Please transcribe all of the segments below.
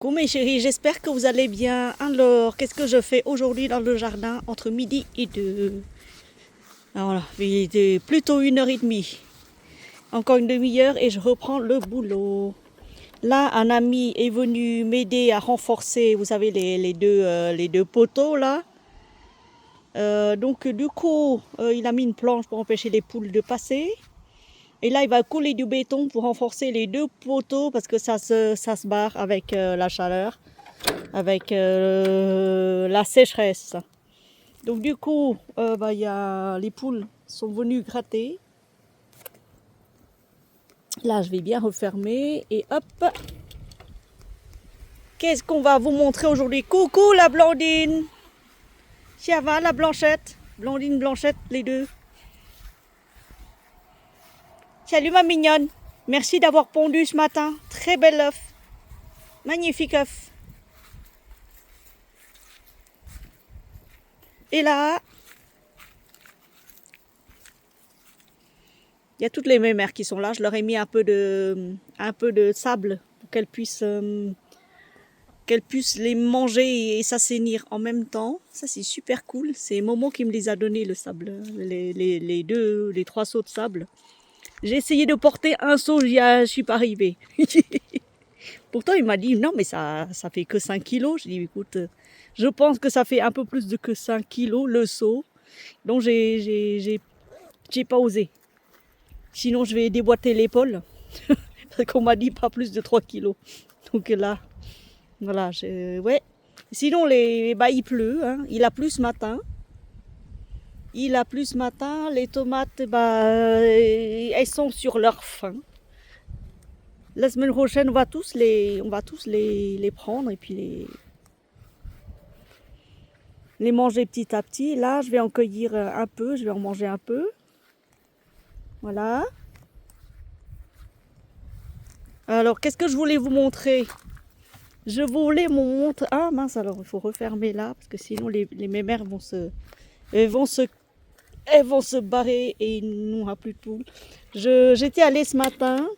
Coucou mes chéris, j'espère que vous allez bien. Alors, qu'est-ce que je fais aujourd'hui dans le jardin entre midi et 2? Alors voilà, il était plutôt 1h30. Encore une demi-heure et je reprends le boulot. Là, un ami est venu m'aider à renforcer, vous savez, les deux poteaux là. Donc du coup, il a mis une planche pour empêcher les poules de passer. Et là, il va couler du béton pour renforcer les deux poteaux parce que ça se barre avec la chaleur, avec la sécheresse. Donc du coup, les poules sont venues gratter. Là, je vais bien refermer et hop. Qu'est-ce qu'on va vous montrer aujourd'hui? Coucou la Blandine. Ça va la Blanchette? Blandine, Blanchette, les deux. Salut ma mignonne. Merci d'avoir pondu ce matin. Très bel œuf. Magnifique œuf. Et là, il y a toutes les mémères qui sont là. Je leur ai mis un peu de sable pour qu'elles puissent les manger et s'assainir en même temps. Ça, c'est super cool. C'est Momo qui me les a donné, le sable, les 3 seaux de sable. J'ai essayé de porter un seau, je suis pas arrivée. Pourtant, il m'a dit, non, mais ça fait que 5 kilos. Je dis, écoute, je pense que ça fait un peu plus de que 5 kilos, le seau. Donc, j'ai pas osé. Sinon, je vais déboîter l'épaule. Parce qu'on m'a dit pas plus de 3 kilos. Donc là, voilà, ouais. Sinon, il pleut. Hein. Il a plu ce matin. Les tomates, elles sont sur leur fin. La semaine prochaine, on va tous les prendre et puis les manger petit à petit. Là, je vais en cueillir un peu, je vais en manger un peu. Voilà. Alors, qu'est-ce que je voulais vous montrer? Je voulais vous montrer... Ah mince, alors il faut refermer là, parce que sinon les mémères vont se barrer et il n'y aura plus de poules. J'étais allée ce matin.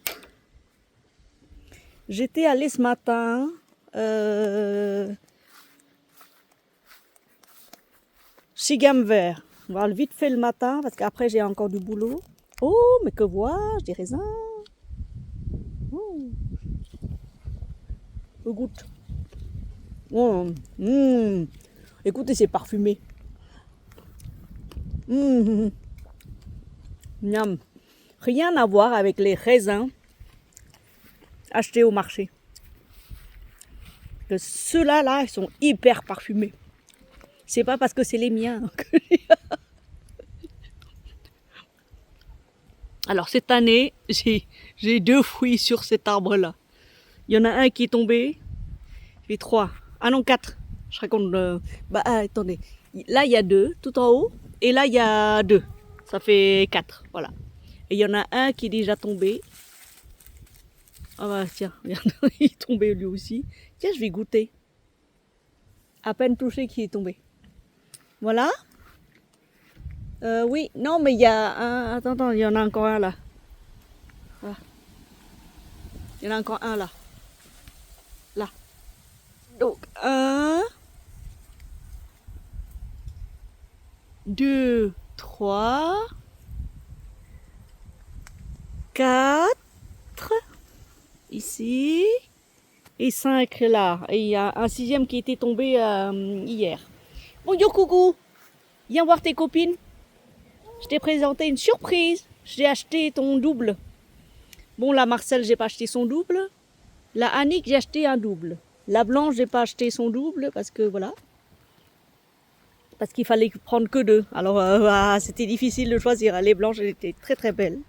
Chez Gamme Vert. On va vite fait le matin, parce qu'après j'ai encore du boulot. Oh, mais que vois-je? Des raisins. Oh. Je goûte. Oh. Mmh. Écoutez, c'est parfumé. Mmh. Miam. Rien à voir avec les raisins achetés au marché. Ceux-là, ils sont hyper parfumés. C'est pas parce que c'est les miens. Alors cette année, j'ai 2 fruits sur cet arbre-là. Il y en a un qui est tombé. J'ai 3. Ah non, 4. Je raconte. Attendez. Là, il y a 2 tout en haut. Et là, il y a 2. Ça fait 4. Voilà. Et il y en a un qui est déjà tombé. Ah bah tiens, regarde, il est tombé lui aussi. Tiens, je vais goûter. À peine touché qu'il est tombé. Voilà. Oui, non, mais il y a un... Attends, il y en a encore un là. Voilà. Il y en a encore un là. Là. Donc, 1, 2, 3, 4, ici, et 5 là. Et il y a un 6e qui était tombé hier. Bonjour coucou, viens voir tes copines. Je t'ai présenté une surprise. J'ai acheté ton double. Bon, la Marcel, j'ai pas acheté son double. La Annick, j'ai acheté un double. La Blanche, j'ai pas acheté son double parce que voilà. Parce qu'il fallait prendre que 2. Alors, c'était difficile de choisir. Les blanches, elles étaient très très belles.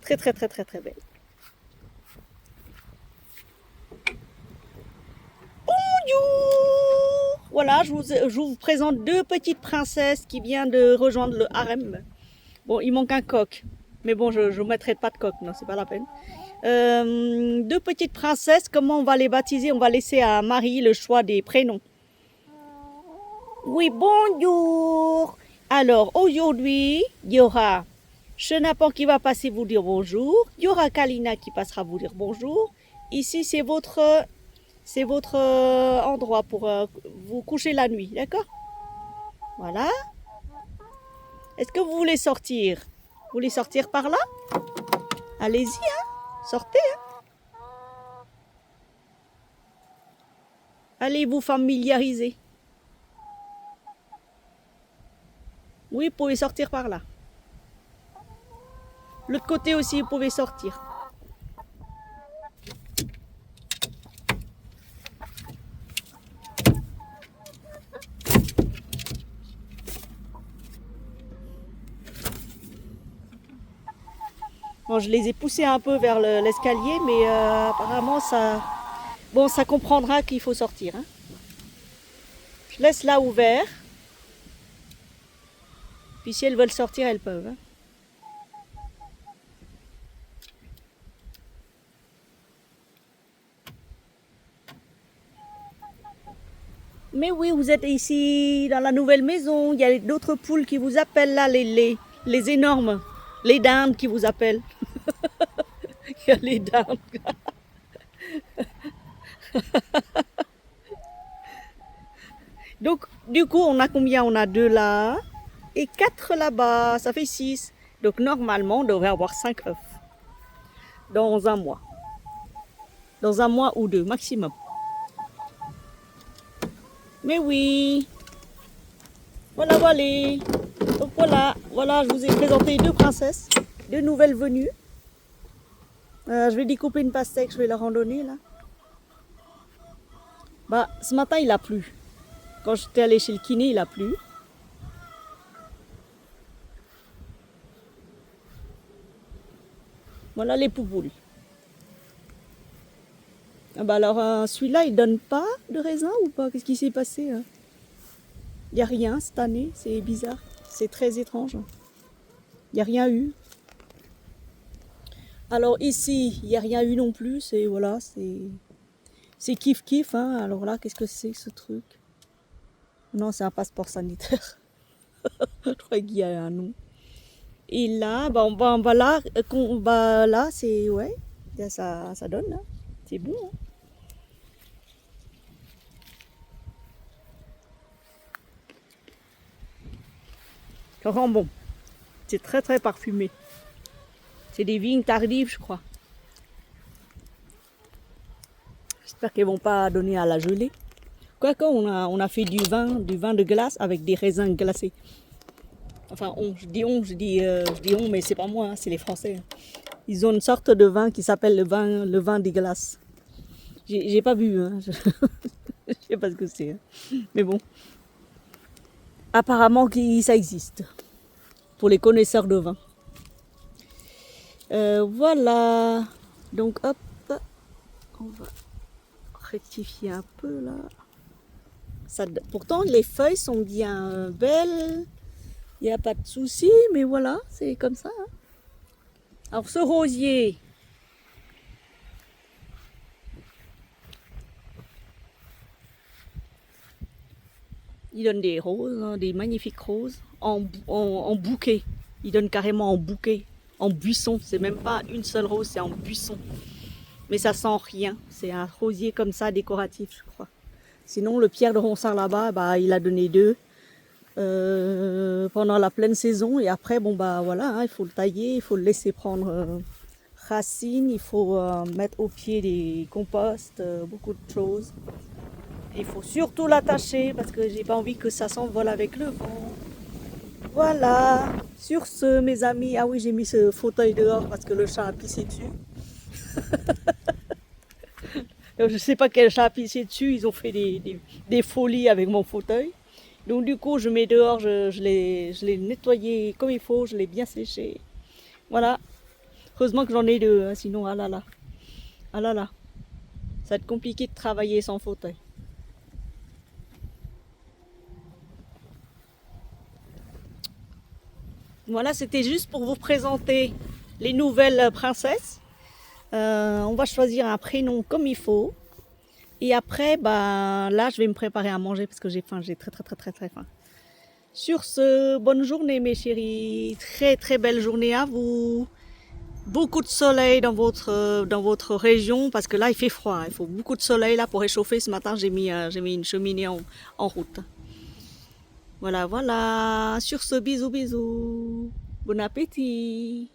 Très très très très très belles. Bonjour! Voilà, je vous présente 2 petites princesses qui viennent de rejoindre le harem. Bon, il manque un coq. Mais bon, je ne mettrai pas de coq, non, c'est pas la peine. 2 petites princesses, comment on va les baptiser? On va laisser à Marie le choix des prénoms. Oui, bonjour. Alors, aujourd'hui, il y aura Chenapan qui va passer vous dire bonjour. Il y aura Kalina qui passera vous dire bonjour. Ici, c'est votre C'est votre endroit pour vous coucher la nuit, d'accord? Voilà. Est-ce que vous voulez sortir? Vous voulez sortir par là? Allez-y, hein? Sortez, hein? Allez vous familiariser. Oui, vous pouvez sortir par là. L'autre côté aussi, vous pouvez sortir. Bon, je les ai poussés un peu vers l'escalier, mais apparemment, ça comprendra qu'il faut sortir, hein. Je laisse là ouvert. Puis si elles veulent sortir, elles peuvent, hein. Mais oui, vous êtes ici dans la nouvelle maison. Il y a d'autres poules qui vous appellent là, les énormes. Les dindes qui vous appellent. Il y a les dindes. Donc, du coup, on a combien? On a 2 là et 4 là-bas. Ça fait 6. Donc, normalement, on devrait avoir 5 œufs dans un mois. Dans un mois ou 2 maximum. Mais oui. Voilà, voilà. Donc voilà, je vous ai présenté 2 princesses, 2 nouvelles venues. Je vais découper une pastèque, je vais leur en donner là. Bah, ce matin il a plu. Quand j'étais allée chez le kiné, il a plu. Voilà les poupoules. Ah bah alors celui-là il donne pas de raisin ou pas? Qu'est-ce qui s'est passé? Il n'y a rien cette année, c'est bizarre. C'est très étrange. Il n'y a rien eu. Alors ici, il n'y a rien eu non plus. C'est voilà, c'est kiff kiff. Hein. Alors là, qu'est-ce que c'est ce truc? Non, c'est un passeport sanitaire. Je crois qu'il y a un nom. Et là, là, c'est ouais, ça donne. Hein. C'est bon. Hein. Ça sent bon. C'est très très parfumé. C'est des vignes tardives, je crois. J'espère qu'elles vont pas donner à la gelée. Quoique on a fait du vin de glace avec des raisins glacés. Enfin, je dis on, mais c'est pas moi, hein, c'est les Français. Ils ont une sorte de vin qui s'appelle le vin des glaces. J'ai pas bu, hein. Je sais pas ce que c'est. Hein. Mais bon, apparemment ça existe pour les connaisseurs de vin. Voilà. Donc hop, on va rectifier un peu là. Pourtant les feuilles sont bien belles. Il n'y a pas de souci, mais voilà, c'est comme ça. Hein. Alors ce rosier, il donne des roses, hein, des magnifiques roses en bouquet. Il donne carrément en bouquet, en buisson. C'est même pas une seule rose, c'est en buisson. Mais ça sent rien. C'est un rosier comme ça, décoratif, je crois. Sinon, le Pierre de Ronsard là-bas, bah, il a donné 2 pendant la pleine saison. Et après, bon bah voilà, hein, il faut le tailler, il faut le laisser prendre racine, il faut mettre au pied des composts, beaucoup de choses. Il faut surtout l'attacher parce que j'ai pas envie que ça s'envole avec le vent. Voilà. Sur ce, mes amis, ah oui, j'ai mis ce fauteuil dehors parce que le chat a pissé dessus. Je sais pas quel chat a pissé dessus, ils ont fait des folies avec mon fauteuil. Donc du coup, je mets dehors, je l'ai nettoyé comme il faut, je l'ai bien séché. Voilà. Heureusement que j'en ai 2, hein, sinon, ah là là. Ah là là. Ça va être compliqué de travailler sans fauteuil. Voilà, c'était juste pour vous présenter les nouvelles princesses. On va choisir un prénom comme il faut. Et après, bah, là, je vais me préparer à manger parce que j'ai faim. J'ai très, très, très, très, très faim. Sur ce, bonne journée, mes chéris. Très, très belle journée à vous. beaucoup de soleil dans votre région parce que là il fait froid. Il faut beaucoup de soleil là pour réchauffer. Ce matin j'ai mis une cheminée en route. Voilà, voilà. Sur ce, bisous, bisous. Bon appétit.